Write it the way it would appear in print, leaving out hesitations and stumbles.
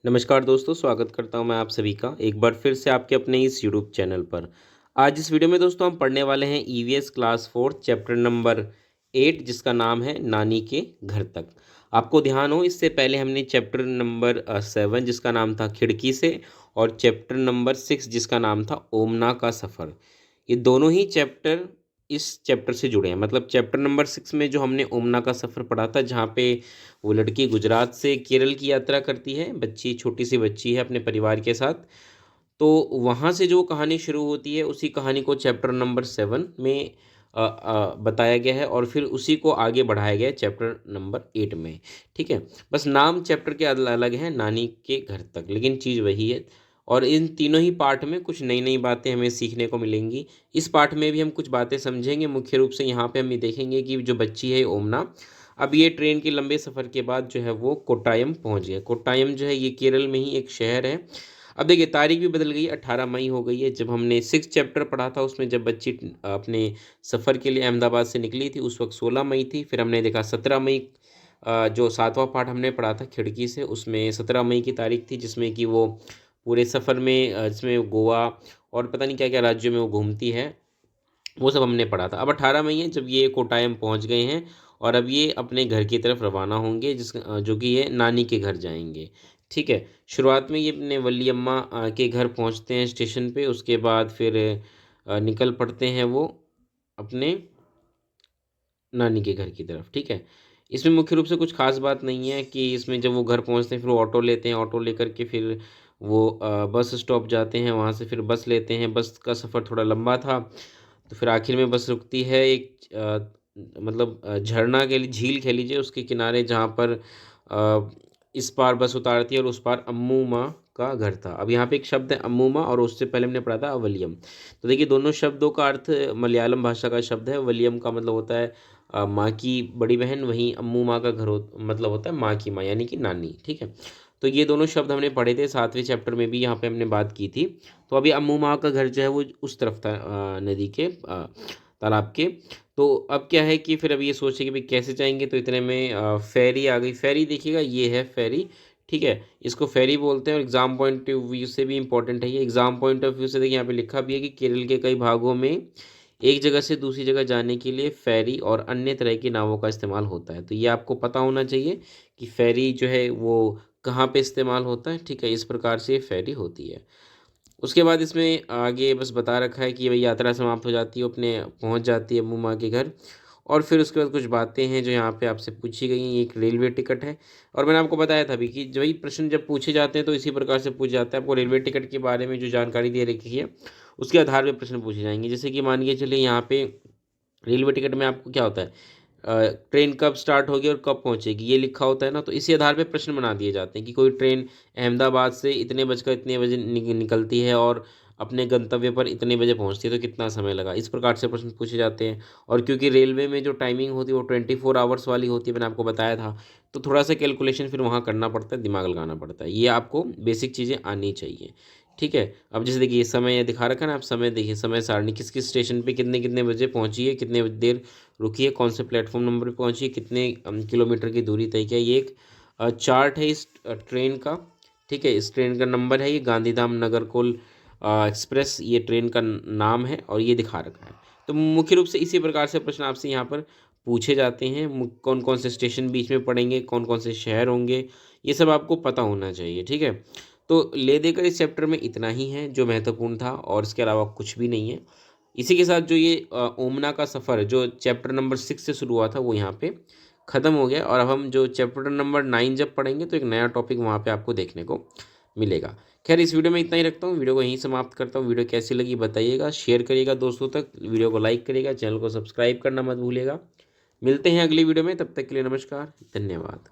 नमस्कार दोस्तों, स्वागत करता हूं मैं आप सभी का एक बार फिर से आपके अपने इस यूट्यूब चैनल पर। आज इस वीडियो में दोस्तों हम पढ़ने वाले हैं ईवीएस क्लास 4 चैप्टर नंबर 8 जिसका नाम है नानी के घर तक। आपको ध्यान हो, इससे पहले हमने चैप्टर नंबर 7 जिसका नाम था खिड़की से और चैप्टर नंबर 6 जिसका नाम था ओमना का सफ़र। ये दोनों ही चैप्टर इस चैप्टर से जुड़े हैं। मतलब चैप्टर नंबर 6 में जो हमने ओमना का सफ़र पढ़ा था, जहाँ पे वो लड़की गुजरात से केरल की यात्रा करती है, बच्ची छोटी सी बच्ची है अपने परिवार के साथ। तो वहाँ से जो कहानी शुरू होती है उसी कहानी को चैप्टर नंबर 7 में बताया गया है और फिर उसी को आगे बढ़ाया गया है चैप्टर नंबर 8 में। ठीक है, बस नाम चैप्टर के अलग है, नानी के घर तक, लेकिन चीज़ वही है। और इन तीनों ही पार्ट में कुछ नई नई बातें हमें सीखने को मिलेंगी। इस पार्ट में भी हम कुछ बातें समझेंगे। मुख्य रूप से यहाँ पे हम ये देखेंगे कि जो बच्ची है ओमना, अब ये ट्रेन के लंबे सफ़र के बाद जो है वो कोट्टायम पहुँच गया। कोट्टायम जो है ये केरल में ही एक शहर है। अब देखिए तारीख भी बदल गई, 18 मई हो गई है। जब हमने 6 चैप्टर पढ़ा था उसमें जब बच्ची अपने सफ़र के लिए अहमदाबाद से निकली थी उस वक्त 16 मई थी। फिर हमने देखा 17 मई, जो 7वां पार्ट हमने पढ़ा था खिड़की से, उसमें 17 मई की तारीख थी, जिसमें कि वो पूरे सफ़र में जिसमें गोवा और पता नहीं क्या क्या राज्यों में वो घूमती है, वो सब हमने पढ़ा था। अब 18 मई है जब ये कोटायम पहुंच गए हैं और अब ये अपने घर की तरफ रवाना होंगे, जो कि ये नानी के घर जाएंगे। ठीक है, शुरुआत में ये अपने वल्लीअम्मा के घर पहुंचते हैं स्टेशन पे। उसके बाद फिर निकल पड़ते हैं वो अपने नानी के घर की तरफ। ठीक है, इसमें मुख्य रूप से कुछ खास बात नहीं है कि इसमें जब वो घर पहुंचते हैं फिर वो ऑटो लेते हैं, ऑटो लेकर के फिर वो बस स्टॉप जाते हैं, वहाँ से फिर बस लेते हैं। बस का सफ़र थोड़ा लंबा था, तो फिर आखिर में बस रुकती है एक मतलब झरना के लिए, झील कह लीजिए, उसके किनारे, जहाँ पर इस पार बस उतारती है और उस पार अम्मू माँ का घर था। अब यहाँ पे एक शब्द है अम्मू माँ और उससे पहले हमने पढ़ा था अवलियम। तो देखिए दोनों शब्दों का अर्थ मलयालम भाषा का शब्द है। वलियम का मतलब होता है माँ की बड़ी बहन, वहीं अम्मू माँ का घर मतलब होता है माँ की माँ, यानी कि नानी। ठीक है, तो ये दोनों शब्द हमने पढ़े थे 7वें चैप्टर में भी, यहाँ पे हमने बात की थी। तो अभी अम्मू माँ का घर जो है वो उस तरफ था, नदी के, तालाब के। तो अब क्या है कि फिर अब ये सोचे कि भाई कैसे जाएंगे, तो इतने में फेरी आ गई। फेरी देखिएगा, ये है फेरी। ठीक है, इसको फेरी बोलते हैं और एग्ज़ाम पॉइंट ऑफ व्यू से भी इंपॉर्टेंट है ये। एग्ज़ाम पॉइंट ऑफ व्यू से देखिए यहाँ पे लिखा भी है कि केरल के कई भागों में एक जगह से दूसरी जगह जाने के लिए फेरी और अन्य तरह की नावों का इस्तेमाल होता है। तो ये आपको पता होना चाहिए कि फेरी जो है वो कहाँ पे इस्तेमाल होता है। ठीक है, इस प्रकार से ये फेरी होती है। उसके बाद इसमें आगे बस बता रखा है कि भाई यात्रा समाप्त हो जाती है, अपने पहुंच जाती है अम्मू माँ के घर। और फिर उसके बाद कुछ बातें हैं जो यहाँ पे आपसे पूछी गई हैं। एक रेलवे टिकट है, और मैंने आपको बताया था अभी कि वही प्रश्न जब पूछे जाते हैं तो इसी प्रकार से पूछ जाता है। आपको रेलवे टिकट के बारे में जो जानकारी दे रखी है उसके आधार पर प्रश्न पूछे जाएंगे। जैसे कि मान के चलिए यहाँ पे रेलवे टिकट में आपको क्या होता है, ट्रेन कब स्टार्ट होगी और कब पहुंचेगी, ये लिखा होता है ना। तो इसी आधार पे प्रश्न बना दिए जाते हैं कि कोई ट्रेन अहमदाबाद से इतने बजकर इतने बजे निकलती है और अपने गंतव्य पर इतने बजे पहुंचती है, तो कितना समय लगा। इस प्रकार से प्रश्न पूछे जाते हैं। और क्योंकि रेलवे में जो टाइमिंग होती है वो 24 आवर्स वाली होती है, मैंने आपको बताया था, तो थोड़ा सा कैलकुलेशन फिर वहाँ करना पड़ता है, दिमाग लगाना पड़ता है। ये आपको बेसिक चीज़ें आनी चाहिए। ठीक है, अब जैसे देखिए समय दिखा रखा है ना, आप समय देखिए, समय सारणी किस किस स्टेशन पे कितने कितने बजे पहुंची है, कितने देर रुकी है, कौन से प्लेटफॉर्म नंबर पे पहुंची है, कितने किलोमीटर की दूरी तय किया। ये एक चार्ट है इस ट्रेन का। ठीक है, इस ट्रेन का नंबर है ये गांधीधाम नागरकोल एक्सप्रेस, ये ट्रेन का नाम है और ये दिखा रखा है। तो मुख्य रूप से इसी प्रकार से प्रश्न आपसे यहाँ पर पूछे जाते हैं। कौन कौन से स्टेशन बीच में पड़ेंगे, कौन कौन से शहर होंगे, ये सब आपको पता होना चाहिए। ठीक है, तो ले देकर इस चैप्टर में इतना ही है जो महत्वपूर्ण था, और इसके अलावा कुछ भी नहीं है। इसी के साथ जो ये ओमना का सफ़र जो चैप्टर नंबर 6 से शुरू हुआ था वो यहाँ पे ख़त्म हो गया। और अब हम जो चैप्टर नंबर 9 जब पढ़ेंगे तो एक नया टॉपिक वहाँ पे आपको देखने को मिलेगा। खैर इस वीडियो में इतना ही रखता हूँ, वीडियो को यहीं समाप्त करता हूँ। वीडियो कैसी लगी बताइएगा, शेयर करिएगा दोस्तों तक, वीडियो को लाइक करिएगा, चैनल को सब्सक्राइब करना मत भूलिएगा। मिलते हैं अगली वीडियो में, तब तक के लिए नमस्कार, धन्यवाद।